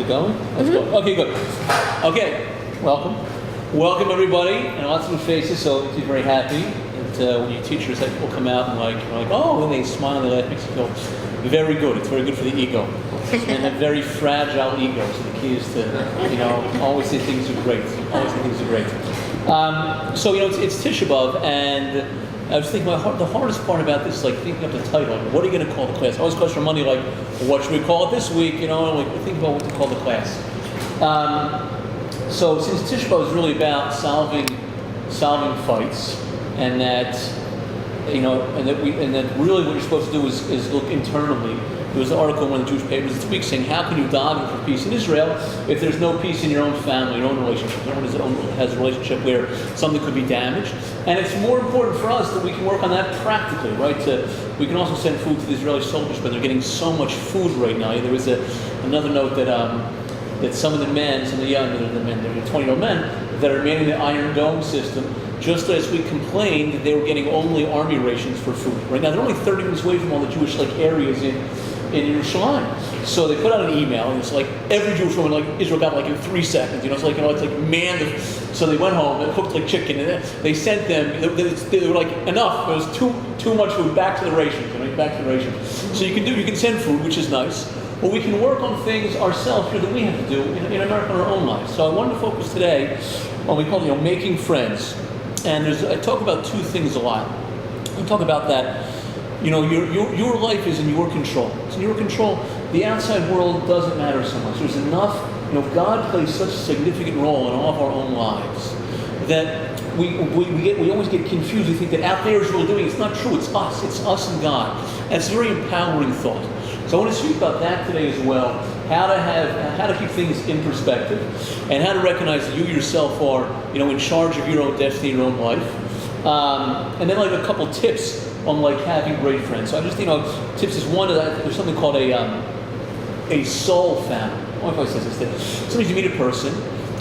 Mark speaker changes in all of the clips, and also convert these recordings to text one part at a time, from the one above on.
Speaker 1: it going? Let's go. Okay, good. Okay, welcome. Welcome, everybody. And lots of new faces, so you're very happy that when your teachers will come out and you're like, oh, and they smile and they laugh, makes you feel very good. It's very good for the ego. And a very fragile ego. So the key is to, always say things are great. Always say things are great. It's Tisha B'Av, and I was thinking the hardest part about this is like thinking of the title. Like, what are you going to call the class? I always question Monday, like, what should we call it this week? Think about what to call the class. So since Tisha B'Av is really about solving fights, and that really what you're supposed to do is look internally. There was an article in one of the Jewish papers this week saying, how can you daven for peace in Israel if there's no peace in your own family, your own relationship? Everyone has a relationship where something could be damaged. And it's more important for us that we can work on that practically, right? We can also send food to the Israeli soldiers, but they're getting so much food right now. There was another note that some of the men, they're 20-year-old men, that are manning the Iron Dome system, just last week complained that they were getting only army rations for food. Right now, they're only 30 minutes away from all the Jewish areas in Yerushalayim. So they put out an email, and it's like every Jewish woman, Israel got in 3 seconds. So they went home and cooked chicken, and they sent them. They were like, enough. It was too much food. Back to the rations. Back to the rations. So you can send food, which is nice. But we can work on things ourselves here that we have to do in America in our own lives. So I wanted to focus today on what we call making friends. And I talk about two things a lot. I talk about that. Your life is in your control. It's in your control. The outside world doesn't matter so much. There's enough, God plays such a significant role in all of our own lives that we always get confused. We think that out there is what we're doing. It's not true. It's us. It's us and God. And it's a very empowering thought. So I want to speak about that today as well. How to keep things in perspective, and how to recognize that you yourself are, in charge of your own destiny, your own life. And then a couple tips on having great friends. So I just tips is one of that. There's something called a soul family. I don't know if I said this. Sometimes you meet a person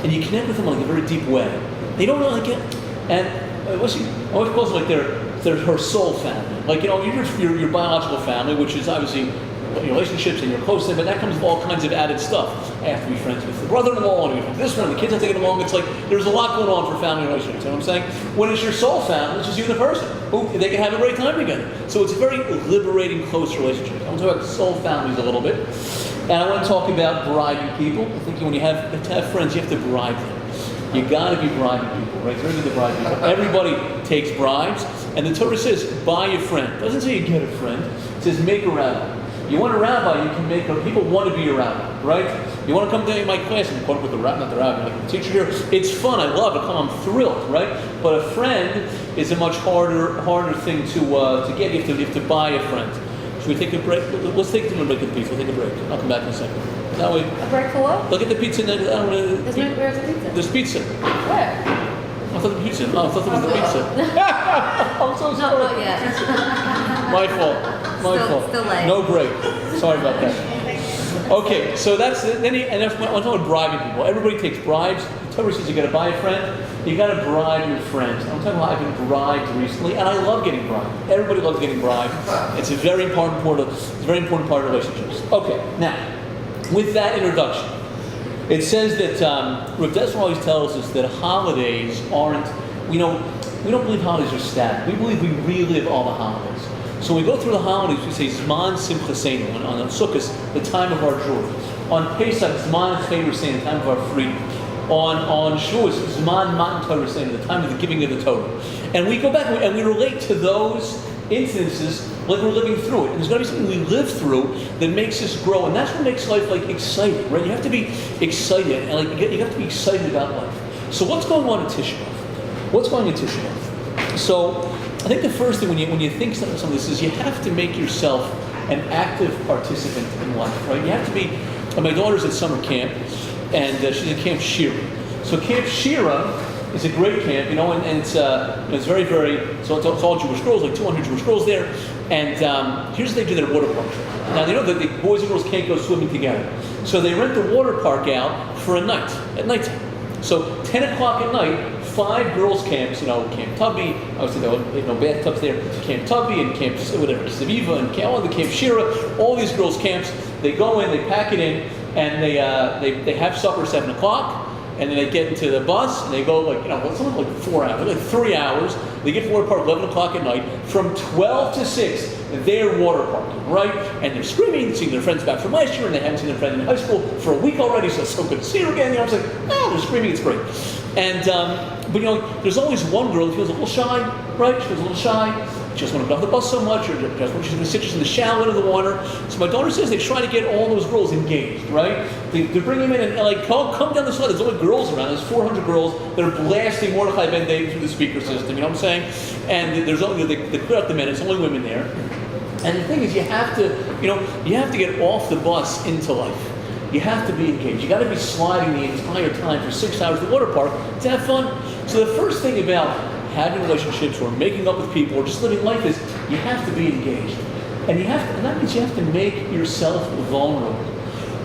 Speaker 1: and you connect with them in a very deep way. They don't really get, and I always calls it her soul family. Your biological family, which is obviously relationships and your close thing, but that comes with all kinds of added stuff. I have to be friends with the brother-in-law, and this one, the kids have to get along. It's there's a lot going on for family relationships. You know what I'm saying? When it's your soul family, it's just you and the person. They can have a great time together. So it's a very liberating, close relationship. I want to talk about soul families a little bit. And I want to talk about bribing people. I think when you have to have friends, you have to bribe them. You got to be bribing people, right? It's very good to bribe people. Everybody takes bribes. And the Torah says, buy a friend. It doesn't say you get a friend. It says make a rabbi. You want a rabbi, you can make people want to be a rabbi, right? You want to come to my class and quote with the rabbi, not the rabbi, like the teacher here. It's fun, I love it, I'm thrilled, right? But a friend is a much harder thing to get. You have to buy a friend. Should we take a break? Let's take a break at the pizza. We'll take a break. I'll come back in a second. That way.
Speaker 2: A break for what?
Speaker 1: Look at the pizza.
Speaker 2: Where's the pizza?
Speaker 1: There's pizza.
Speaker 2: Where?
Speaker 1: I thought the pizza. Oh, I thought it was the pizza. I'm so sorry.
Speaker 2: Not yet.
Speaker 1: My fault.
Speaker 2: Still late.
Speaker 1: No break. Sorry about that. Okay, so that's it. I'm talking about bribing people. Everybody takes bribes. The Torah says you got to buy a friend. You got to bribe your friends. I'm talking about I've been bribed recently, and I love getting bribed. Everybody loves getting bribed. It's a very important part of relationships. Okay, now with that introduction, it says that Rav Dessler always tells us that holidays aren't. We don't believe holidays are static. We believe we relive all the holidays. So when we go through the holidays, we say Zman Simchaseinu on Sukkot, the time of our joy. On Pesach, Zman Chayruseinu, the time of our freedom. On Shavuos, Zman Matan Torah, the time of the giving of the Torah. And we go back and we relate to those incidences like we're living through it. And there's got to be something we live through that makes us grow, and that's what makes life exciting, right? You have to be excited, and you have to be excited about life. So what's going on in Tisha B'Av? What's going on in Tisha B'Av? So I think the first thing when you think something like this is you have to make yourself an active participant in life, right? You have to be. My daughter's at summer camp, and she's at Camp Shira. So Camp Shira is a great camp, and it's very, very. So it's all Jewish girls, 200 Jewish girls there. And here's what they do: their water park. Now they know that the boys and girls can't go swimming together, so they rent the water park out for a night at nighttime. So 10 o'clock at night. 5 girls' camps, Camp Tubby, obviously there were no bathtubs there, Camp Tubby and Camp Saviva and all the Camp Shira, all these girls' camps, they go in, they pack it in, and they have supper at 7 o'clock, and then they get into the bus, and they go something like 4 hours, like 3 hours. They get to water park 11 o'clock at night. From 12 to 6, they're water parking, right? And they're screaming, seeing their friends back from last year, and they haven't seen their friend in high school for a week already, so it's so good to see her again. I'm like, they're screaming, it's great. And, but there's always one girl who feels a little shy, right? She feels a little shy. She doesn't want to get off the bus so much, or just when she's going to sit just in the shallow end of the water. So my daughter says they try to get all those girls engaged, right? They bring them in and like, come down the side. There's only girls around. There's 400 girls that are blasting Mordechai Ben David through the speaker system. You know what I'm saying? And there's only they clear out the men. It's only women there. And the thing is, you have to get off the bus into life. You have to be engaged. You got to be sliding the entire time for 6 hours at the water park to have fun. So the first thing about having relationships or making up with people or just living life is you have to be engaged. And that means you have to make yourself vulnerable.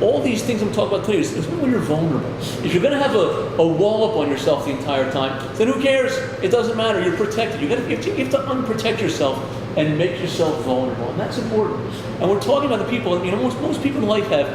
Speaker 1: All these things I'm talking about today is when you're vulnerable. If you're going to have a wall up on yourself the entire time, then who cares? It doesn't matter. You're protected. You have to unprotect yourself and make yourself vulnerable. And that's important. And we're talking about the people, most people in life have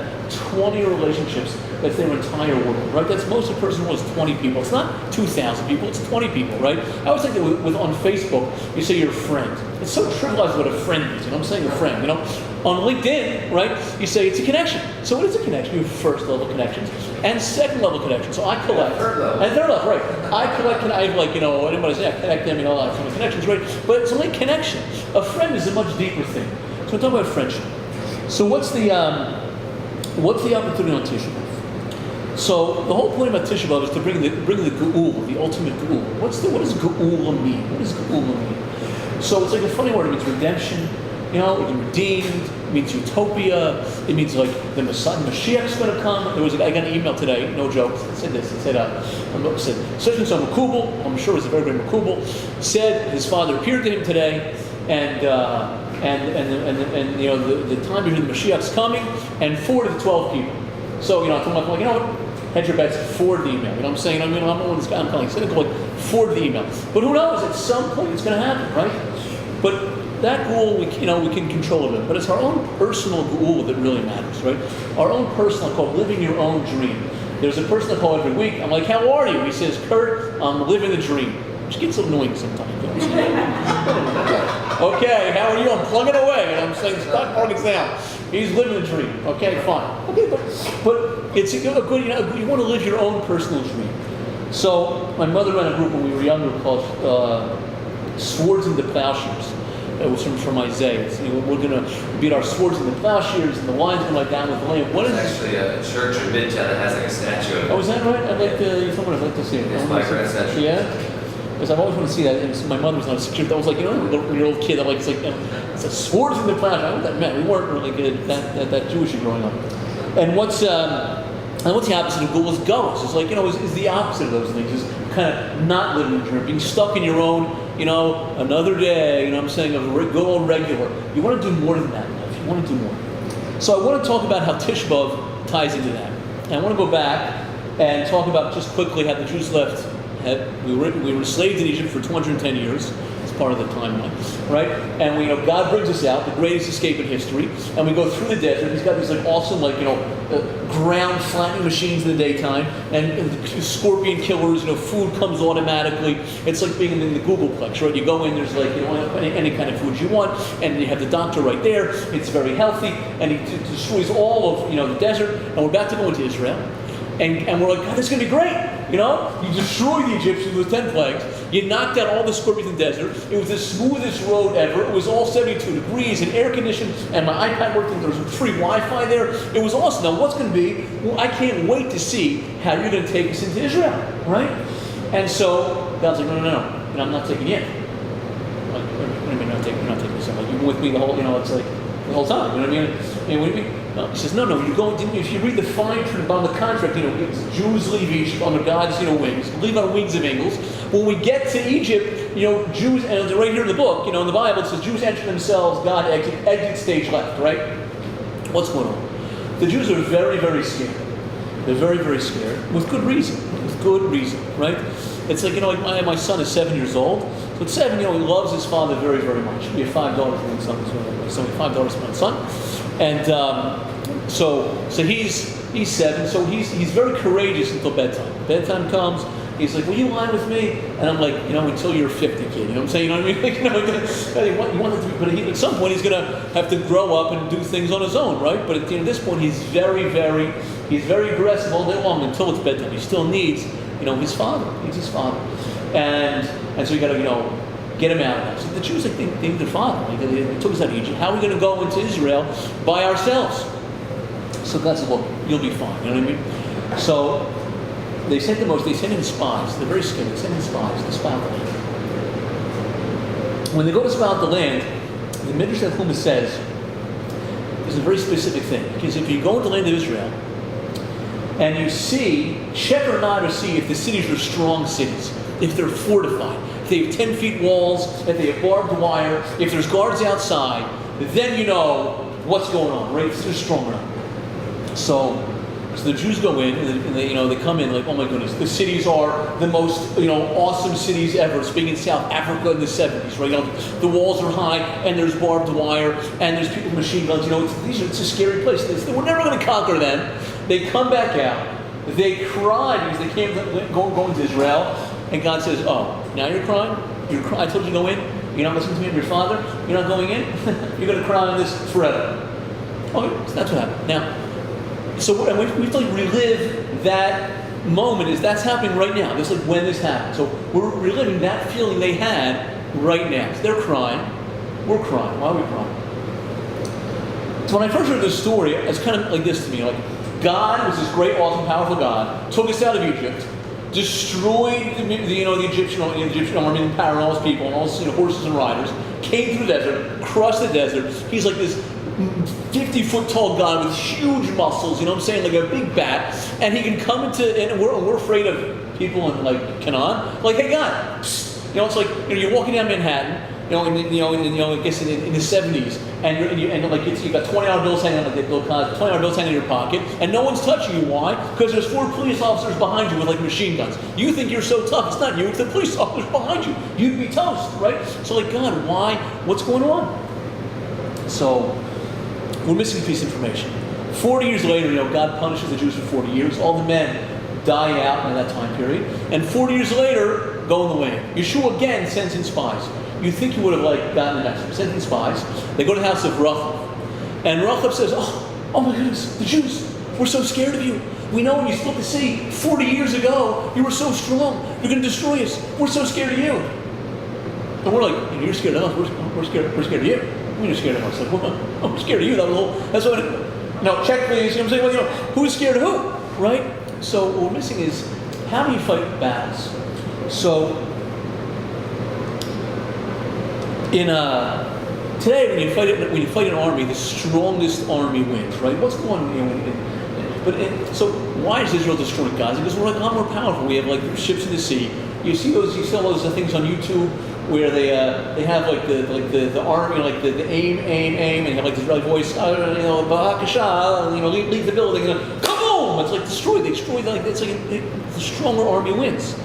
Speaker 1: 20 relationships. That's their entire world, right? That's most of a person was 20 people. It's not 2,000 people, it's 20 people, right? I always think that on Facebook, you say you're a friend. It's so trivialized what a friend is, I'm saying a friend, On LinkedIn, right, you say it's a connection. So what is a connection? You have first level connections and second level connections. So I collect.
Speaker 3: Third level.
Speaker 1: And third level, right. I collect, I have anybody say I connect them, I have connections, right? But it's only connection. A friend is a much deeper thing. So we're talking about friendship. So what's the opportunity on Tisha B'Av? So the whole point about Tisha B'Av is to bring the Geula, the ultimate Geula. What does Geula mean? What does Geula mean? So it's like a funny word. It means redemption. It means redeemed. It means utopia. It means like the Mashiach's going to come. I got an email today. No joke. It said this. It said such and so Makubal. I'm sure it's a very great Makubal. Said his father appeared to him today, and the time between the Mashiach's coming and 4 to the 12 people. So, I told my wife, hedge your bets, forward the email. I'm saying, I'm not one of this guy, I'm kind of cynical, forward the email. But who knows, at some point it's going to happen, right? But that goal, we can control a bit. But it's our own personal goal that really matters, right? Our own personal, called living your own dream. There's a person I call every week, I'm like, how are you? He says, Kurt, I'm living the dream. Which gets annoying sometimes. Okay, how are you? I'm plugging away, and I'm saying stock market's down. He's living the dream. Okay, fine. Okay, but it's a good. You want to live your own personal dream. So my mother ran a group when we were younger called Swords into Plowshares. It was from Isaiah. So, we're going to beat our swords into plowshares, and the line's going to lie down with the lamb. What is
Speaker 3: actually a church in Midtown that has like a statue of it.
Speaker 1: Oh, is that right? I'd like to see it.
Speaker 3: It's my grandson.
Speaker 1: Yeah. Because I've always wanted to see that. And my mother was not a security. That was like, when you're a little kid, I'm like, it's a swords in the plowshare. I don't know what that meant. We weren't really good that Jewish growing up. And what's the opposite of Geula is Golos. It's like, is the opposite of those things. Is kind of not living the dream, being stuck in your own, another day, I'm saying, of go on regular. You want to do more than that in life. You want to do more. So I want to talk about how Tisha B'Av ties into that. And I want to go back and talk about just quickly how the Jews left. We were enslaved in Egypt for 210 years. It's part of the timeline, right? And God brings us out, the greatest escape in history, and we go through the desert. He's got these awesome ground flattening machines in the daytime, and scorpion killers. Food comes automatically. It's like being in the Googleplex, right? You go in, there's any kind of food you want, and you have the doctor right there. It's very healthy, and he destroys all of the desert. And we're about to go into Israel. And we're like, God, this is going to be great. You destroyed the Egyptians with 10 plagues. You knocked out all the scorpions in the desert. It was the smoothest road ever. It was all 72 degrees and air conditioned. And my iPad worked, and there was free Wi-Fi there. It was awesome. Now, what's going to be? Well, I can't wait to see how you're going to take us into Israel, right? And so God's like, no. I'm not taking you in. Like, what do you mean not taking us in? Like, you've been with me the whole, it's like the whole time. You know what I mean? What do you mean? No, he says, no, you're going to, if you read the fine print on the contract, it's Jews leave Egypt under God's, wings, leave on wings of eagles. When we get to Egypt, Jews, and right here in the book, in the Bible, it says Jews enter themselves, God exit stage left, right? What's going on? The Jews are very, very scared. They're very, very scared, with good reason, right? It's like, my son is 7 years old, so at 7, he loves his father very, very much. We have 5 daughters and one son, so we have 5 daughters and one son. And so he's He's 7, so he's very courageous until bedtime. Bedtime comes, he's like, will you lie with me? And I'm like, until you're 50, kid. You know what I'm saying? You know what I mean? Like, you want it to be, but at some point he's going to have to grow up and do things on his own, right? But at this point he's very aggressive all day long until it's bedtime. He still needs, his father. He needs his father. And so you got to, get him out of that. So the Jews, they need their father. They took us out of Egypt. How are we going to go into Israel by ourselves? So God said, well, you'll be fine. You know what I mean? So they sent in spies. They're very scared. They send in spies to spy out the land. When they go to spy out the land, the Midrash Tanchuma says there's a very specific thing. Because if you go into the land of Israel and you check or not to see if the cities are strong cities, if they're fortified, if they have 10 feet walls, if they have barbed wire, if there's guards outside, then you know what's going on, right? If they're strong or not. So the Jews go in and they come in like, oh my goodness, the cities are the most awesome cities ever. Speaking in South Africa in the 70s, right? The walls are high and there's barbed wire and there's people with machine guns. It's a scary place. We're never going to conquer them. They come back out. They cry because they can't go into Israel. And God says, oh, now you're crying? I told you to go in. You're not listening to me and your father. You're not going in. You're going to cry on this forever. Okay, so that's what happened. Now. So we have to relive that moment. That's happening right now. This is like when this happened. So we're reliving that feeling they had right now. So they're crying. We're crying. Why are we crying? So when I first heard this story, it's kind of like this to me. Like God was this great, awesome, powerful God, took us out of Egypt, destroyed the Egyptian army and parallels people and all horses and riders, came through the desert, crossed the desert. He's like this 50-foot tall God with huge muscles, like a big bat, and he can come and we're afraid of people in like Canaan. Like, hey God, psst. It's like you're walking down Manhattan, I guess in the 70s, and you've got $20 bills hanging on like Bill Cosby, $20 bills hanging in your pocket, and no one's touching you. Why? Because there's 4 police officers behind you with like machine guns. You think you're so tough? It's not you. It's the police officers behind you. You'd be toast, right? So like, God, why? What's going on? So we're missing a piece of information. 40 years later, God punishes the Jews for 40 years. All the men die out in that time period. And 40 years later, go in the land. Yeshua again sends in spies. You think he would have gotten the message. Sends in spies. They go to the house of Rachav. And Rachav says, oh my goodness, the Jews, we're so scared of you. We know when you split the sea 40 years ago, you were so strong. You're going to destroy us. We're so scared of you. And we're like, you're scared of us. We're scared of you. You're scared of us. Like, well, I'm scared of you. That's what. No, check please. You know what I'm saying? Well, who's scared of who? Right? So what we're missing is how do you fight battles? So today when you fight an army, the strongest army wins. Right? What's going on? So why is Israel destroying Gaza? Because we're a lot more powerful. We have like ships in the sea. You see all those things on YouTube where they have like the army, like the aim, and you have like this Israeli voice, Ba'akasha, leave the building, kaboom! It's like destroyed. They destroyed it's like the stronger army wins.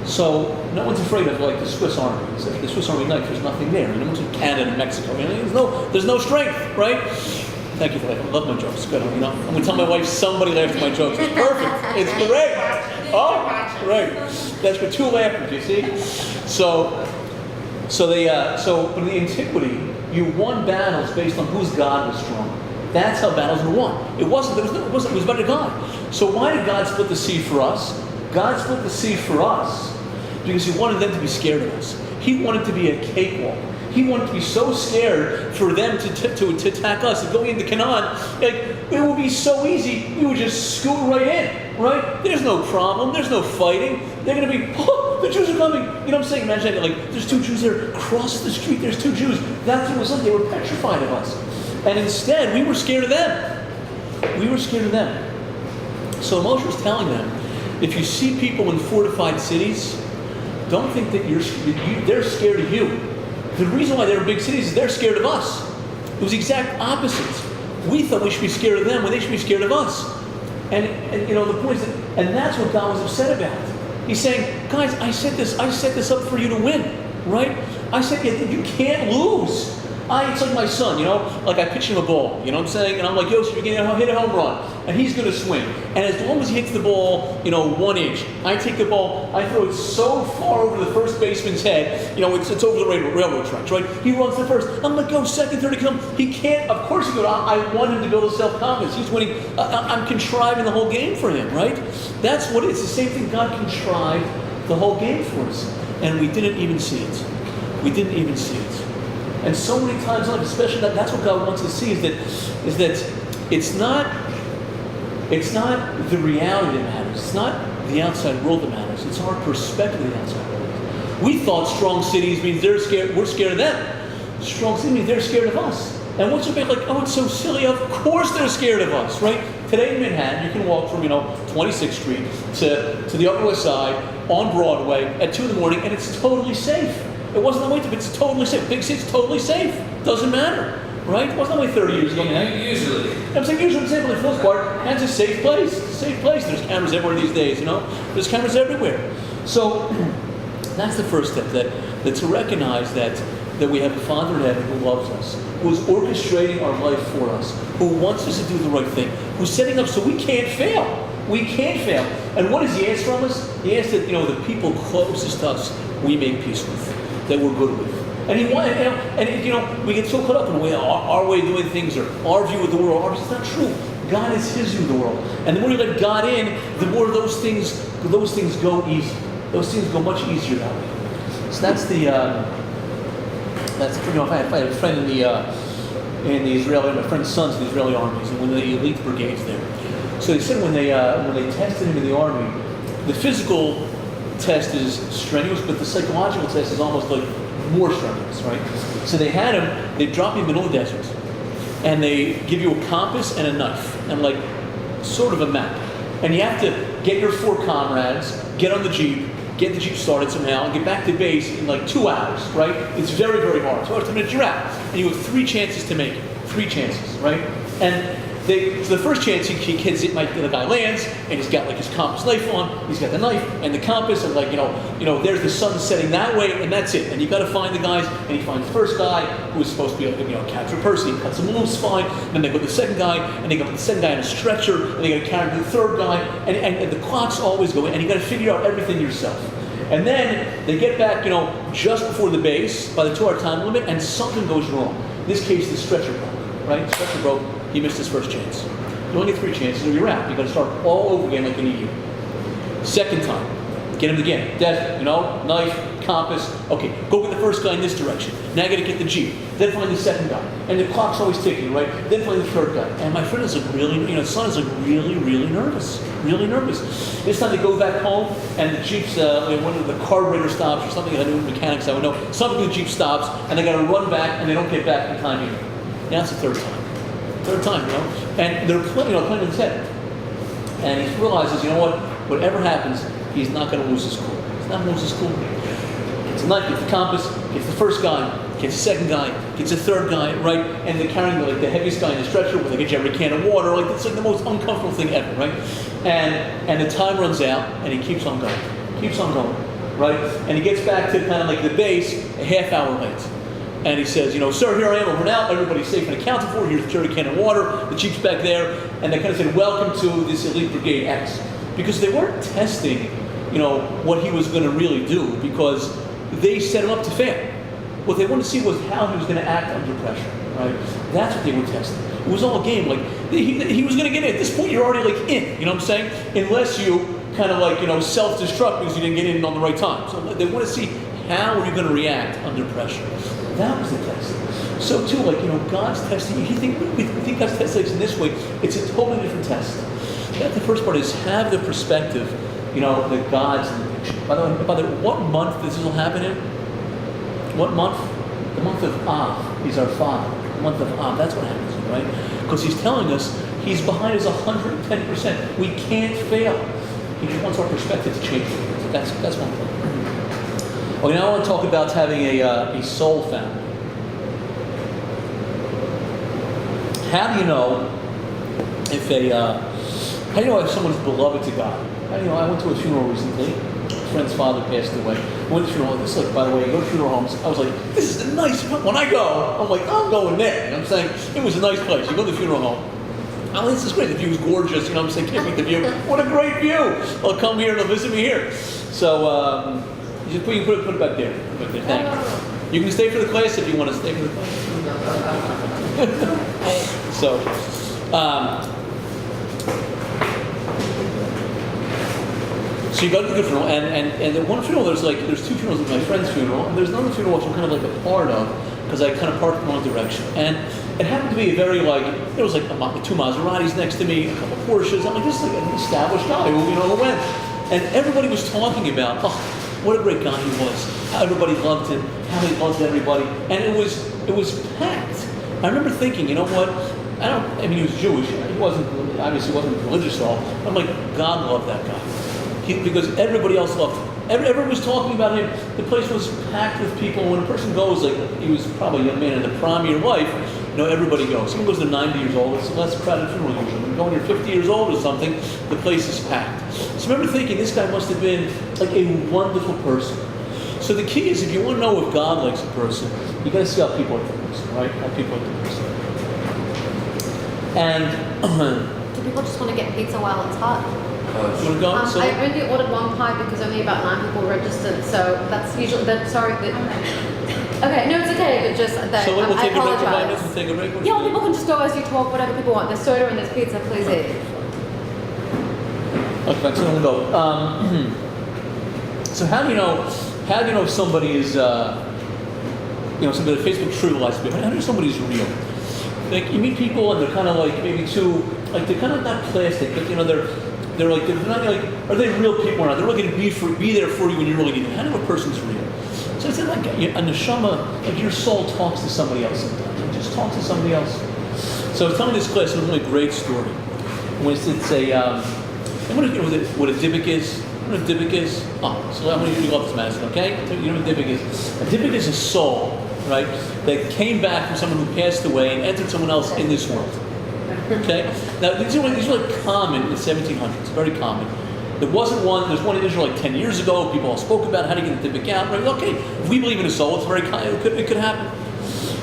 Speaker 1: So no one's afraid of like the Swiss army. Except the Swiss army there's nothing there. No one's in Canada and Mexico. There's no strength, right? Thank you for that. I love my jokes. Good. I'm going to tell my wife somebody laughed at my jokes. It's perfect. It's great. Oh, right. That's for 2 laughers. You see. So in the antiquity, you won battles based on whose God was strong. That's how battles were won. It was about God. So why did God split the sea for us? God split the sea for us because He wanted them to be scared of us. He wanted to be a cakewalk. He wanted to be so scared for them to attack us. And going into Canaan, it would be so easy. We would just scoot right in, right? There's no problem. There's no fighting. They're going to be, the Jews are coming. You know what I'm saying? Imagine there's 2 Jews there. Across the street, there's 2 Jews. That's what it was like. They were petrified of us. And instead, we were scared of them. We were scared of them. So Moshe was telling them, if you see people in fortified cities, don't think that they're scared of you. The reason why they were big cities is they're scared of us. It was the exact opposite. We thought we should be scared of them when they should be scared of us. And the point is and that's what God was upset about. He's saying, guys, I set this up for you to win, right? I said you can't lose. It's like my son, like I pitch him a ball, you know what I'm saying? And I'm like, Yosef, you're going to hit a home run. And he's going to swing. And as long as he hits the ball, 1 inch, I take the ball, I throw it so far over the first baseman's head, it's over the railroad tracks, right? He runs to first. I'm like, go second, third, come. He can't, of course he goes. I want him to build self-confidence. He's winning. I'm contriving the whole game for him, right? That's what it's the same thing. God contrived the whole game for us. And we didn't even see it. We didn't even see it. And so many times in life, especially that's what God wants us to see is that it's not the reality that matters. It's not the outside world that matters. It's our perspective of the outside world. We thought strong cities means they're scared. We're scared of them. Strong cities means they're scared of us. And what's so big? Like, it's so silly. Of course they're scared of us, right? Today in Manhattan, you can walk from 26th Street to the Upper West Side on Broadway at 2 in the morning, and it's totally safe. It wasn't that way, but it's totally safe. Big city's totally safe. Doesn't matter, right? It wasn't that way 30 years ago.
Speaker 3: Usually.
Speaker 1: I'm saying usually, for the most part, and it's a safe place. It's a safe place. There's cameras everywhere these days, There's cameras everywhere. So that's the first step, that to recognize that we have a Father in heaven who loves us, who is orchestrating our life for us, who wants us to do the right thing, who's setting up so we can't fail. We can't fail. And what does he ask from us? He asks that, the people closest to us we make peace with, that we're good with. And we get so caught up in our way of doing things or our view of the world. It's not true. God is his view of the world. And the more you let God in, the more those things go easy. Those things go much easier that way. So that's if I had a friend in the Israeli, my friend's son's in the Israeli armies, and one of the elite brigades there. So they said when they tested him in the army, the physical test is strenuous, but the psychological test is almost like more strenuous, right? So they drop you in the middle of the desert, and they give you a compass and a knife, and like sort of a map. And you have to get your 4 comrades, get on the Jeep, get the Jeep started somehow, and get back to base in like 2 hours, right? It's very, very hard. So after a minute, you're out. And you have 3 chances to make it. 3 chances, right? And so the first chance the guy lands, and he's got like his compass knife on, he's got the knife and the compass, and there's the sun setting that way, and that's it. And you got to find the guys, and he finds the first guy who is supposed to be capture a person. He cuts him loose, fine. Then they go to the second guy, and they go to the second guy in a stretcher, and they got to carry him to the third guy, and the clocks always go in, and you got to figure out everything yourself. And then they get back, just before the base, by the 2-hour time limit, and something goes wrong. In this case, the stretcher broke, right? The stretcher broke. He missed his first chance. You only get 3 chances, or you're out. You got to start all over again like an idiot. Second time, get him again. Desert, knife, compass. Okay, go get the first guy in this direction. Now I got to get the Jeep. Then find the second guy, and the clock's always ticking, right? Then find the third guy. And my friend is son is really, really nervous. Really nervous. This time they go back home, and the Jeep's one of the carburetor stops or something. I knew mechanics. I would know something. The Jeep stops, and they got to run back, and they don't get back in time either. Now it's the third time. And they're playing in his head. And he realizes, whatever happens, he's not going to lose his cool. He's not going to lose his cool. Gets a knife, gets the compass, gets the first guy, gets the second guy, gets the third guy, right? And they're carrying the heaviest guy in the stretcher with a jerry can of water. It's like the most uncomfortable thing ever, right? And the time runs out, and he keeps on going, right? And he gets back to kind of like the base a half hour late. And he says, sir, here I am, over now, everybody's safe and accounted for, here's a jerry can of water, the Jeep's back there, and they kind of said, welcome to this elite brigade X. Because they weren't testing, what he was going to really do, because they set him up to fail. What they wanted to see was how he was going to act under pressure, right? That's what they were testing. It was all a game, like, he was going to get in. At this point, you're already, in, you know what I'm saying? Unless you kind of self-destruct because you didn't get in on the right time. So they want to see how are you going to react under pressure. That was the test. So too, God's testing you. We think God's testing us in this way. It's a totally different test. The first part is have the perspective, that God's in the picture. By the way, what month does this will happen in? What month? The month of Av. He's our Father. The month of Av. That's what happens, right? Because He's telling us He's behind us 110%. We can't fail. He just wants our perspective to change. So that's one thing. Okay, now I want to talk about having a soul family. How do you know if someone's beloved to God? How do you know? I went to a funeral recently. A friend's father passed away. I went to the funeral. This is by the way, you go to funeral homes. I was like, this is the nice, when I go, I'm like, I'm going there. You know what I'm saying? It was a nice place. You go to the funeral home. Oh, this is great. The view is gorgeous. You know what I'm saying? Can't beat the view. What a great view. I'll come here and they'll visit me here. So, you can put it back there. Put it back there. Thank you. You can stay for the class if you want to stay for the class. So, so you go to the good funeral, and at one funeral there's two funerals at my friend's funeral, and there's another funeral which I'm kind of like a part of because I kind of parked in the wrong direction. And it happened to be a very there was like two Maseratis next to me, a couple Porsches. I'm like, this is like an established guy who went. And everybody was talking about, oh, what a great guy he was. How everybody loved him, how he loved everybody. And it was packed. I remember thinking, you know what? I mean, he was Jewish. He obviously wasn't religious at all. I'm like, God loved that guy. Because everybody else loved him. Everyone was talking about him. The place was packed with people. When a person goes, like he was probably a young man in the prime of your life, everybody goes. Someone goes to 90 years old, it's a less crowded funeral usually. When you go when you're 50 years old or something, the place is packed. So I remember thinking, this guy must have been like a wonderful person. So the key is, if you want to know if God likes a person, you got to see how people like the person, right? How people like the person. And
Speaker 2: Do people just want to get pizza while it's hot?
Speaker 1: you want to go? So,
Speaker 2: I only ordered one pie because only about 9 people registered, so that's usually, okay, no, it's okay, but just that,
Speaker 1: so we'll
Speaker 2: I
Speaker 1: take a break for 5
Speaker 2: apologize.
Speaker 1: minutes. We'll take a break.
Speaker 2: Yeah, well, people can just go as you talk, whatever people want. There's soda and there's pizza, please eat.
Speaker 1: Okay, so we'll go. So how do you know if somebody is, somebody on Facebook trivializes people? How do you know somebody's real? Like, you meet people and they're kind of like maybe they're kind of not plastic, but they're not like, are they real people or not? They're really going to be there for you when you really need them. How do you know a person's real? So it's like a neshama, like your soul talks to somebody else sometimes. It just talks to somebody else. So I was telling this class a really great story. When it's I'm going to what a dibbick is. You know what a dibbick is? Oh, so I'm going to love this medicine, okay? You know what a dibbick is? A dibbick is a soul, right, that came back from someone who passed away and entered someone else in this world. Okay? Now, these are like common in the 1700s, very common. There's one in Israel like 10 years ago. People all spoke about how to get the dibbick out, right? Okay, if we believe in a soul, it's very common. It could happen.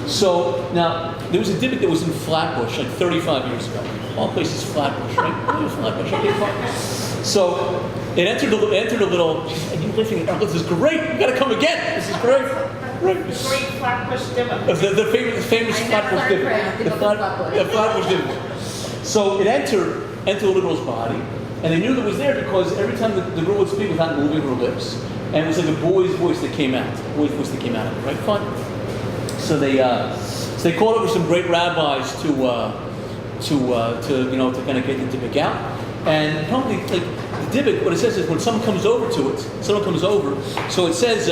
Speaker 1: So, now, there was a dibbick that was in Flatbush like 35 years ago. All places Flatbush, right? Flatbush, okay, fine. So, it entered a little, and you lifting it, oh, this is great, you gotta come again, this is great. Right.
Speaker 4: Great Flatbush Dibbick.
Speaker 1: The famous Flatbush Dibbick. The Flatbush Dibbick. So it entered a little girl's body, and they knew that it was there because every time the girl would speak without moving her lips, and it was like a boy's voice that came out. A boy's voice that came out of it, right? Fine. So they called over some great rabbis to kind of get the dibbick out. And probably like the dibbick, what it says is when someone comes over to it, so it says,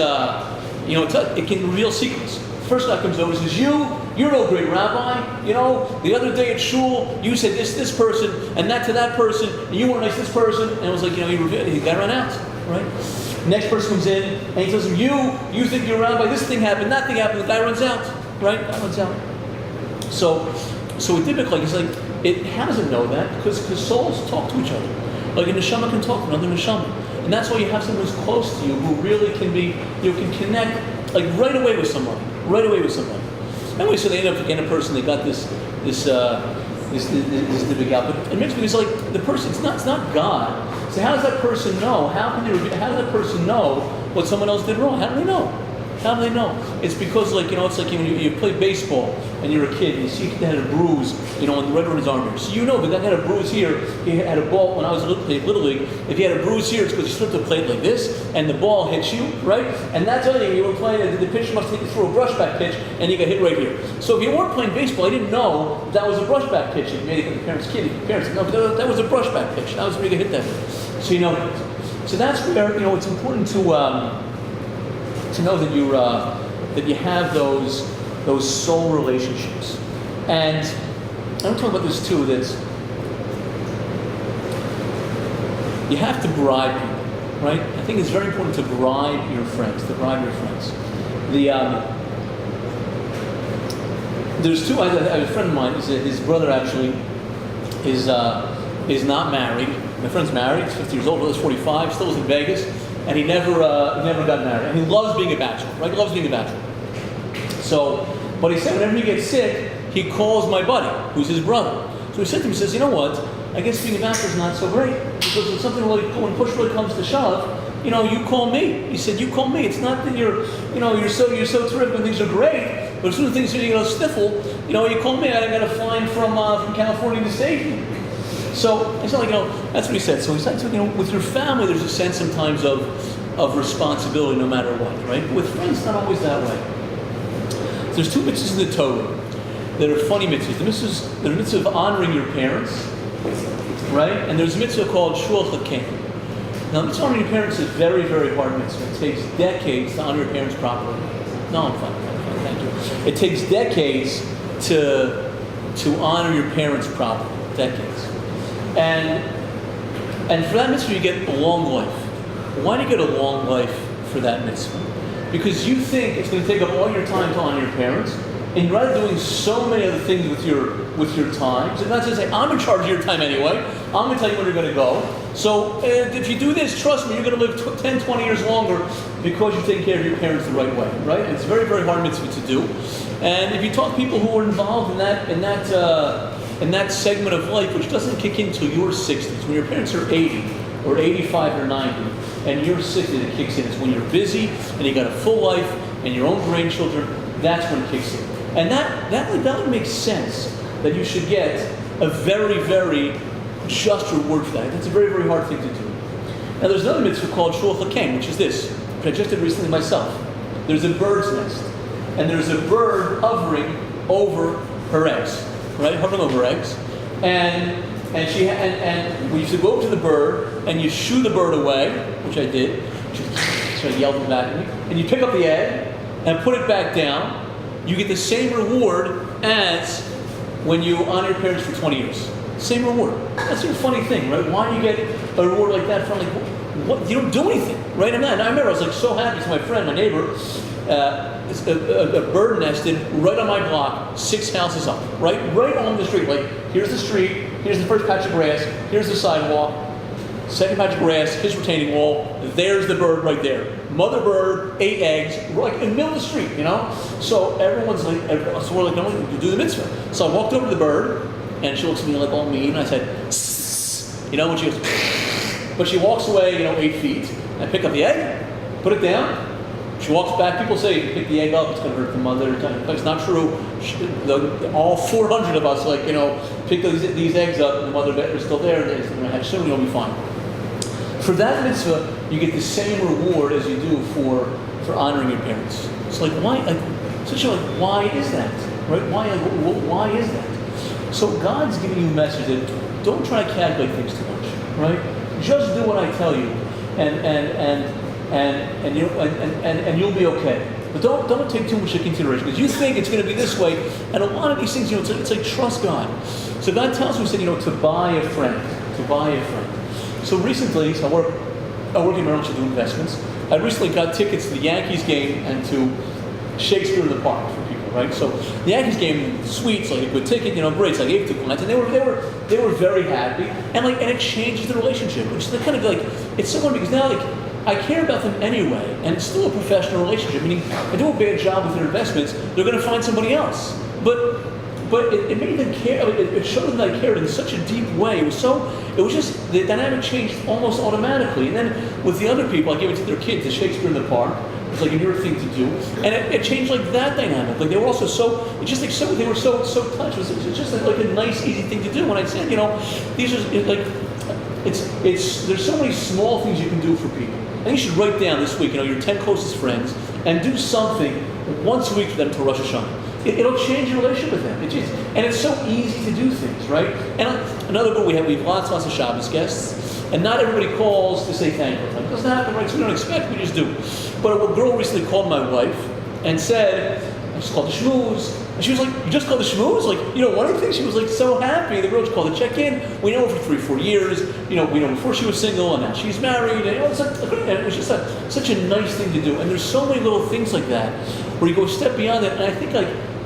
Speaker 1: it can reveal secrets. First guy comes over and says, you're no great rabbi. The other day at shul, you said this person, and that to that person, and you weren't nice to this person. And it was like, he got run out, right? Next person comes in, and he tells him, you think you're a rabbi, this thing happened, that thing happened, the guy runs out, right? Guy runs out. So a dibbick, like, it's like, how does it know that? Because souls talk to each other. Like a neshama can talk to another neshama. And that's why you have someone who's close to you who really can can connect like right away with somebody. Anyway, so they end up getting a person, they got this dibbick out. But it makes me, it's like the person, it's not God. So how does that person know? How does that person know what someone else did wrong? How do they know? How do they know? It's because, it's like when you play baseball and you're a kid and you see a kid that had a bruise, right on his arm here. So the guy had a bruise here. He had a ball when I was Little League. If he had a bruise here, it's because he slipped a plate like this and the ball hits you, right? And that's the other thing. You were playing, the pitcher must take you through a brushback pitch and you got hit right here. So if you weren't playing baseball, you didn't know that was a brushback pitch. You made it the parents' kid. The parents said, no, that was a brushback pitch. That was where you got hit that way. So So that's where, it's important to know that you have those soul relationships. And I'm talking about this too, that you have to bribe people, right? I think it's very important to bribe your friends, There's two, I have a friend of mine, his brother actually is not married. My friend's married, he's 50 years old, he's 45, still lives in Vegas. And he never got married. And he loves being a bachelor, right? He loves being a bachelor. So, but he said whenever he gets sick, he calls my buddy, who's his brother. So he said to him, he says, you know what? I guess being a pastor is not so great because when something really, when push really comes to shove, you know, you call me. He said, you call me. It's not that you're so terrific when things are great, but as soon as things are, sniffle, you call me. I got a flying from California to save you. So it's not like, that's what he said. So he said, with your family, there's a sense sometimes of responsibility no matter what, right? But with friends, not always that way. There's two mitzvahs in the Torah that are funny mitzvahs. The mitzvah of honoring your parents, right? And there's a mitzvah called Shul Chakem. Now, mitzvah honoring your parents is a very, very hard mitzvah. It takes decades to honor your parents properly. No, I'm fine, thank you. It takes decades to honor your parents properly. Decades. And for that mitzvah, you get a long life. Why do you get a long life for that mitzvah? Because you think it's going to take up all your time to honor your parents, and rather doing so many other things with your time, so not to say, I'm in charge of your time anyway, I'm going to tell you when you're going to go. So if you do this, trust me, you're going to live 10, 20 years longer because you're taking care of your parents the right way, right? And it's a very, very hard mitzvah to do. And if you talk to people who are involved in that segment of life, which doesn't kick in until your 60s, when your parents are 80 or 85 or 90, and you're 60, it kicks in. It's when you're busy and you got a full life and your own grandchildren, that's when it kicks in. And that would make sense that you should get a very, very just reward for that. That's a very, very hard thing to do. Now there's another mitzvah called Shul Chakem, which is this, which I just did recently myself. There's a bird's nest, and there's a bird hovering over her eggs, right? Hovering over her eggs, and we used to go up to the bird and you shoo the bird away, which I did. She yelled back at me, and you pick up the egg and put it back down. You get the same reward as when you honor your parents for 20 years. Same reward. That's a funny thing, right? Why do you get a reward like that from what? You don't do anything, right? And I remember I was so happy to my friend, my neighbor. A bird nested right on my block, 6 houses up, right on the street. Like, here's the street, here's the first patch of grass, here's the sidewalk, second patch of grass, his retaining wall, there's the bird right there. Mother bird, 8 eggs, like in the middle of the street, So everyone's like, so we're like, no, we do the mitzvah. So I walked over to the bird, and she looks at me like all mean, and I said, "Sss," when she goes, but she walks away, 8 feet. I pick up the egg, put it down. She walks back. People say, if you pick the egg up, it's going to hurt the mother. It's not true. All 400 of us, pick these eggs up, and the mother is still there, and they're going to hatch soon, you'll be fine. For that mitzvah, you get the same reward as you do for honoring your parents. It's like, why? Why is that? Right? Why is that? So God's giving you a message that don't try to calculate things too much. Right? Just do what I tell you, and you'll be okay. But don't take too much into consideration, because you think it's going to be this way, and a lot of these things, it's like trust God. So God tells me, to buy a friend. So recently, I work in Merrill to do investments. I recently got tickets to the Yankees game and to Shakespeare in the Park for people, right? So the Yankees game, sweet, it's like a good ticket, great. So I gave it to clients, and they were very happy, and it changes the relationship, which is kind of like, it's so funny because now I care about them anyway, and it's still a professional relationship. Meaning, I do a bad job with their investments, they're going to find somebody else. But it made them care. It showed them that I cared in such a deep way. It was just the dynamic changed almost automatically. And then with the other people, I gave it to their kids, the Shakespeare in the Park. It was like a newer thing to do, and it changed like that dynamic. Like they were also they were so touched. It was just like a nice, easy thing to do. And I said, these are like. There's so many small things you can do for people. And you should write down this week, your 10 closest friends, and do something once a week for them to Rosh Hashanah. It'll change your relationship with them. And it's so easy to do things, right? And another good, we have lots of Shabbos guests, and not everybody calls to say thank you. It doesn't happen, right? So we don't expect, we just do. But a girl recently called my wife and said, I just called the schmooze. And she was like, you just called the schmooze? Like, one of the things, she was like so happy. The girl just called to check in. We know her for 3-4 years. We know before she was single, and now she's married. And it was just such a nice thing to do. And there's so many little things like that where you go a step beyond it. And I think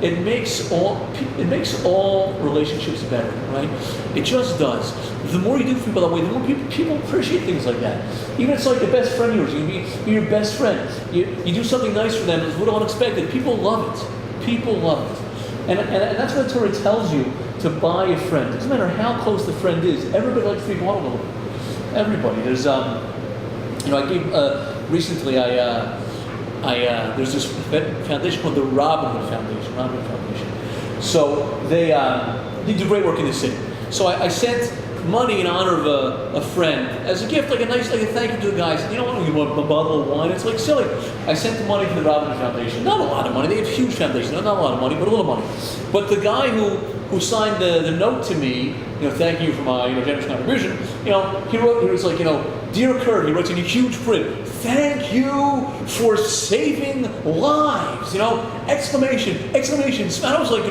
Speaker 1: it makes all relationships better, right? It just does. The more you do for people that way, the more people appreciate things like that. Even if it's like a best friend of yours, you can be your best friend. You do something nice for them, it's a little unexpected. People love it. People love it. And that's what the Torah tells you, to buy a friend. It doesn't matter how close the friend is. Everybody likes to be bought a little bit. Everybody. There's, I gave, recently there's this foundation called the Robin Hood Foundation. So they do great work in the city. So I sent money in honor of a friend as a gift, like a thank you to the guys. You know what? You want a bottle of wine? It's like silly. I sent the money to the Robin Hood Foundation. Not a lot of money. They have huge foundations. Not a lot of money, but a little money. But the guy who signed the note to me, thanking you for my generous contribution, he was like, dear Kurt, he writes in a huge print, thank you for saving lives, exclamation. And I was like,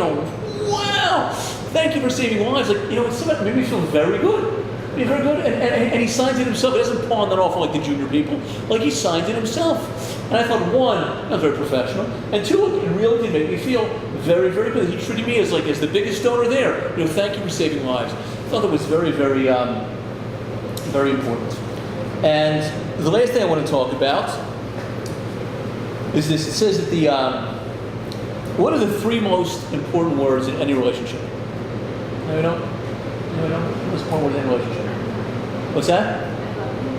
Speaker 1: wow, thank you for saving lives. Like, it's made me feel very good. Very good. And he signs it himself. He doesn't pawn that off like the junior people. Like, he signs it himself. And I thought, one, that's very professional. And two, it really did make me feel very, very good. He treated me as the biggest donor there. Thank you for saving lives. I thought that was very, very, very important. And the last thing I want to talk about is this. It says that what are the three most important words in any relationship? Anybody know? Most important words in any relationship. What's that?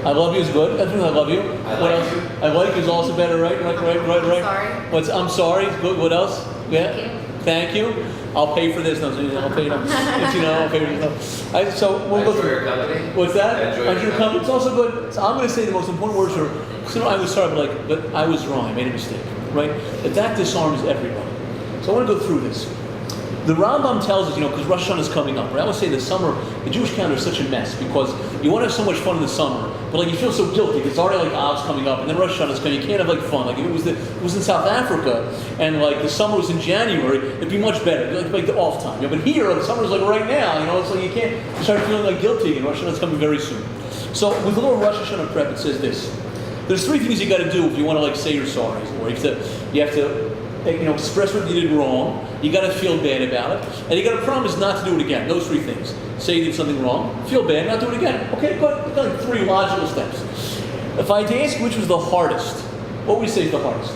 Speaker 1: I love you is good. I love you. What else? I like you is also better, right? Right.
Speaker 2: Sorry.
Speaker 1: I'm sorry. Good. What else? Yeah. Thank you. I'll pay for this. No, I'll pay. I'll pay for this. So we'll go
Speaker 3: Enjoy
Speaker 1: through.
Speaker 3: your company.
Speaker 1: What's that?
Speaker 3: Enjoy your
Speaker 1: company. It's also good. So I'm going to say the most important words are. I was sorry, but I was wrong. I made a mistake. Right? That disarms everybody. So I want to go through this. The Rambam tells us, because Rosh Hashanah is coming up. Right? I would say the summer, the Jewish calendar is such a mess because you want to have so much fun in the summer, but you feel so guilty because it's already Av's coming up, and then Rosh Hashanah is coming. You can't have fun. If it was in South Africa, and the summer was in January, it'd be much better. It'd be like the off time. But here, the summer is right now. It's you can't start feeling guilty, and Rosh Hashanah is coming very soon. So with a little Rosh Hashanah prep, it says this: there's three things you got to do if you want to say you're sorry, or you have to express what you did wrong. You got to feel bad about it, and you got to promise not to do it again. Those three things: say you did something wrong, feel bad, not do it again. Okay, good. We've got three logical steps. If I had to ask which was the hardest, what would you say is the hardest?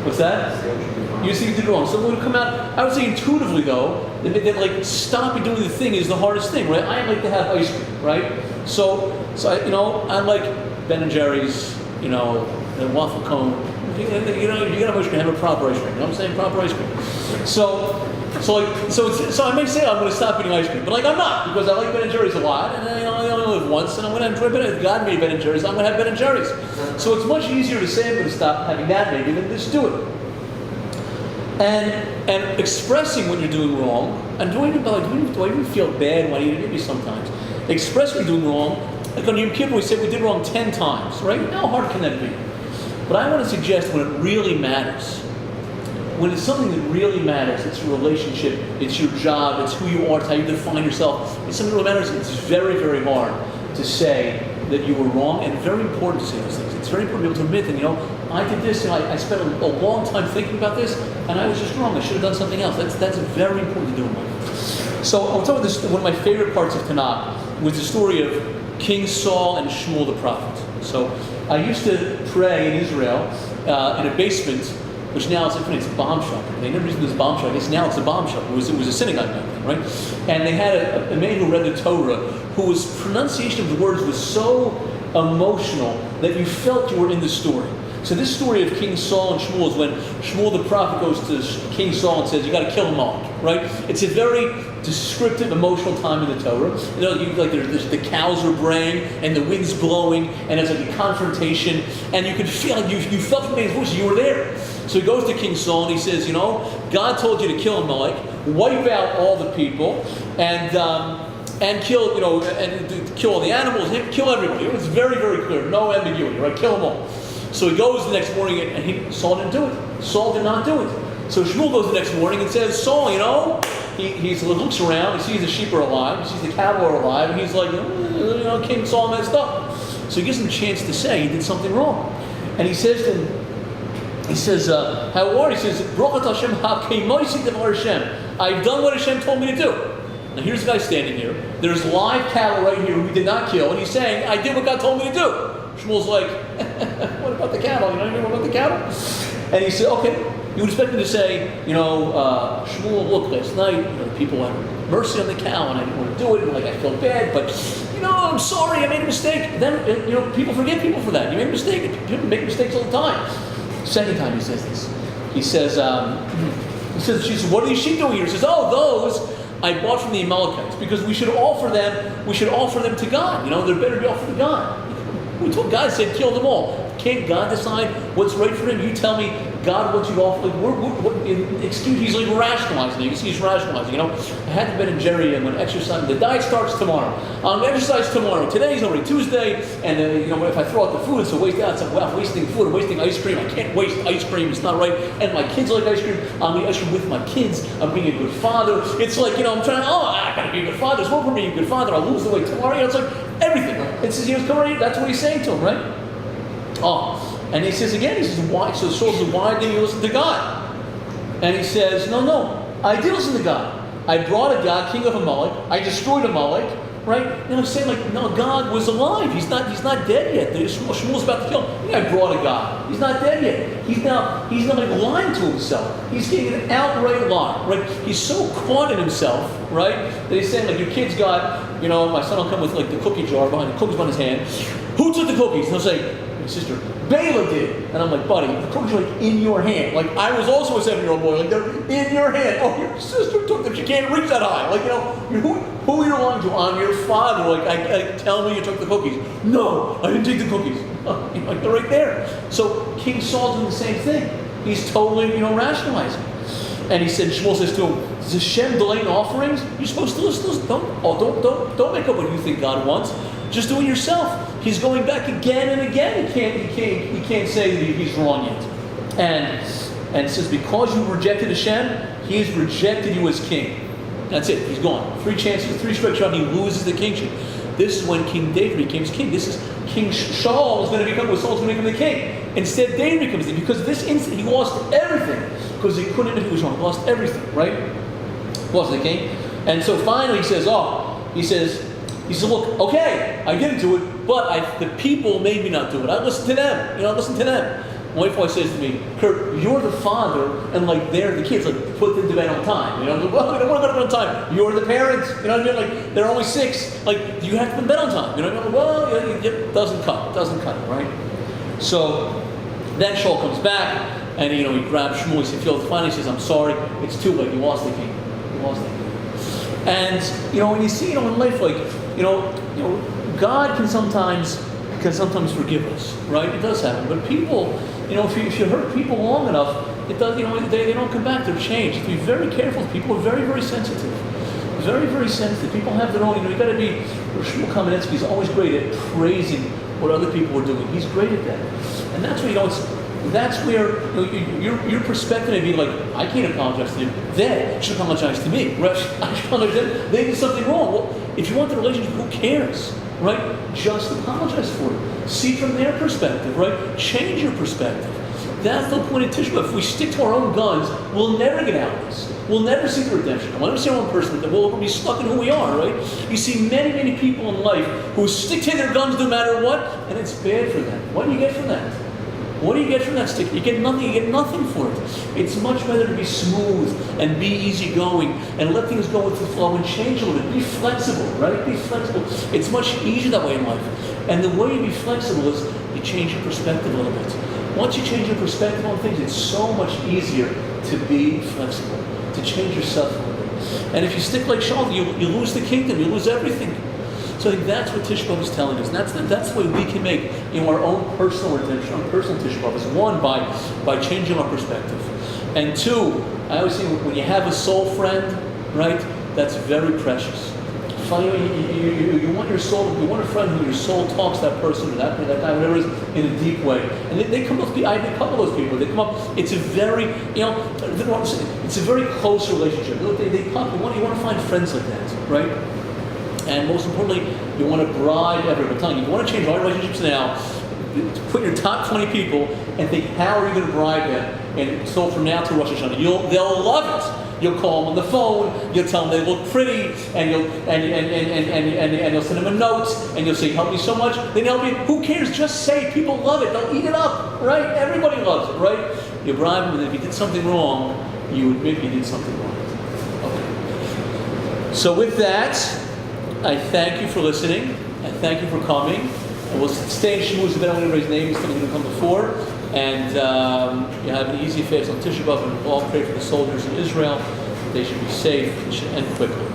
Speaker 1: What's that? You see you did it wrong. So when we come out, I would say intuitively though, that stopping doing the thing is the hardest thing, right? I like to have ice cream, right? So I like Ben and Jerry's, the waffle cone. You gotta have a proper ice cream. You know what I'm saying? Proper ice cream. So I may say I'm going to stop eating ice cream, but I'm not, because I like Ben & Jerry's a lot, and I only live once, and I'm going to enjoy Ben. If God made Ben & Jerry's, I'm going to have Ben & Jerry's. So it's much easier to say I'm going to stop having that maybe than just do it. And expressing when you're doing wrong, and do I even feel bad when I eat it? Maybe sometimes. Express when you're doing wrong. Like on Yom Kippur, we said we did wrong 10 times, right? How hard can that be? But I want to suggest when it really matters, when it's something that really matters, it's your relationship, it's your job, it's who you are, it's how you define yourself, it's something that really matters, it's very, very hard to say that you were wrong, and very important to say those things. It's very important to be able to admit that, I did this, and I spent a long time thinking about this, and I was just wrong. I should have done something else. That's very important to do in life. So I'll talk about this. One of my favorite parts of Tanakh was the story of King Saul and Shmuel the prophet. So I used to pray in Israel in a basement, which now it's a bomb shelter. They never used this bomb shelter. I guess now it's a bomb shelter. It was a synagogue back then, right? And they had a man who read the Torah, whose pronunciation of the words was so emotional that you felt you were in the story. So this story of King Saul and Shmuel is when Shmuel the prophet goes to King Saul and says, you got to kill him all, right? It's a very descriptive, emotional time in the Torah. There's the cows are braying and the wind's blowing and there's a confrontation, and you could feel you felt the man's voice. You were there. So he goes to King Saul and he says, God told you to kill Amalek, wipe out all the people, and kill and kill all the animals, kill everybody. It was very, very clear, no ambiguity, right? Kill them all. So he goes the next morning, and Saul didn't do it. Saul did not do it. So Shmuel goes the next morning and says, Saul, he looks around, he sees the sheep are alive, he sees the cattle are alive, and he's like, King Saul messed up. So he gives him a chance to say he did something wrong. And he says to him, how are you? He says, Baruch Hashem ha'kemoisi devar Hashem. I've done what Hashem told me to do. Now here's the guy standing here. There's live cattle right here who we did not kill, and he's saying, I did what God told me to do. Shmuel's like, what about the cattle? What about the cattle? And he said, okay. You would expect him to say, Shmuel, look, last night, the people had mercy on the cow, and I didn't want to do it, and I feel bad, but, I'm sorry, I made a mistake. Then, people forgive people for that. You made a mistake. People make mistakes all the time. Second time he says this. He says, she says, what are these sheep doing here? He says, those I bought from the Amalekites, because we should offer them to God. They're better to be offered to God. We told God said kill them all. Can't God decide what's right for him? You tell me God wants you to offer. He's like rationalizing. You see, he's rationalizing. I had to Ben and Jerry when exercise. The diet starts tomorrow. I'm going to exercise tomorrow. Today's already Tuesday, and if I throw out the food, it's a waste. It's like, wow, wasting food. I'm wasting ice cream. I can't waste ice cream. It's not right. And my kids like ice cream. I'm eating ice cream with my kids. I'm being a good father. It's like I'm trying. I got to be a good father. It's more for being a good father. I'll lose the weight tomorrow. It's like everything. It says that's what he's saying to him, right? And he says again, why? So Saul says, why didn't you listen to God? And he says, no, I did listen to God. I brought a God, king of Amalek. I destroyed Amalek, right? And I'm saying, no, God was alive. He's not dead yet. Shmuel's about to kill him. I brought a God. He's not dead yet. He's not lying to himself. He's getting an outright lie, right? He's so caught in himself, right? That he's saying, your kid's got, my son will come with the cookie jar behind the cookies on his hand. Who took the cookies? And he'll say, my sister, Bela did. And I'm like, buddy, the cookies are in your hand. I was also a 7-year-old boy. They're in your hand. Oh, your sister took them. She can't reach that high. Who are you lying to? I'm your father. Tell me you took the cookies. No, I didn't take the cookies. They're right there. So King Saul's doing the same thing. He's totally, rationalizing. And Shmuel says to him, does Hashem delay offerings? You're supposed to listen. Don't make up what you think God wants. Just do it yourself. He's going back again and again. He can't say that he's wrong yet. And it says, because you rejected Hashem, he has rejected you as king. That's it. He's gone. 3 chances, 3 strikes shot, he loses the kingship. This is when King David becomes king. This is King Saul's going to become the king. Instead, David becomes king. Because this instant, he lost everything. Because he couldn't admit he was wrong. He lost everything, right? Lost the king. And so finally he says, look, okay, I didn't do it, but the people made me not do it. I listened to them. Listen to them. My wife always says to me, Kurt, you're the father, and they're the kids. Put them to bed on time. Well, I don't want to go to bed on time. You're the parents. You know what I mean? They're only 6. You have to go to bed on time. You know what I mean? Well, it doesn't cut. It doesn't cut, right? So then Shaul comes back, and he grabs Shmuel. He says, finally he says, I'm sorry. It's too late. You lost the king. You lost the king. And when you see, in life, God can sometimes forgive us, right? It does happen. But people, if you hurt people long enough, it does. They don't come back. They're changed. You have to be very careful. People are very, very sensitive. Very, very sensitive. People have their own. You got to be. Shmuel Kamenetsky is always great at praising what other people are doing. He's great at that, and that's where that's where your perspective may be I can't apologize to them. They should apologize to me. Right? I should apologize to them. They did something wrong. Well, if you want the relationship, who cares? Right? Just apologize for it. See from their perspective, right? Change your perspective. That's the point of Tisha B'Av. If we stick to our own guns, we'll never get out of this. We'll never see the redemption. We'll never see our own person. We'll be stuck in who we are, right? You see many, many people in life who stick to their guns no matter what, and it's bad for them. What do you get from that? What do you get from that stick? You get nothing. You get nothing for it. It's much better to be smooth and be easygoing and let things go with the flow and change a little bit. Be flexible, right? Be flexible. It's much easier that way in life. And the way you be flexible is you change your perspective a little bit. Once you change your perspective on things, it's so much easier to be flexible, to change yourself a little bit. And if you stick like Shaul, you lose the kingdom. You lose everything. So I think that's what Tisha B'Av is telling us. And that's the way we can make our own personal redemption, our personal Tisha B'Av is 1, by changing our perspective. And 2, I always say when you have a soul friend, right, that's very precious. You want your soul, you want a friend who your soul talks to that person or that guy, whatever it is, in a deep way. And they come up, I have a couple of those people, they come up, it's a very, it's a very close relationship. They pop, you want to find friends like that, right? And most importantly, you want to bribe everyone. I'm telling you, you want to change all relationships now, put your top 20 people and think, how are you going to bribe them? And so from now to Rosh Hashanah, they'll love it. You'll call them on the phone, you'll tell them they look pretty, and you'll send them a note, and you'll say, help me so much. Then help you. Who cares? Just say it. People love it. They'll eat it up, right? Everybody loves it, right? You bribe him, and if he did something wrong, you admit you did something wrong. Okay. So with that, I thank you for listening. I thank you for coming. And we'll stay in Shavuos. If anyone raise names, they're going to come before. And you have an easy fast on Tisha B'Av, and we'll all pray for the soldiers in Israel. They should be safe. It should end quickly.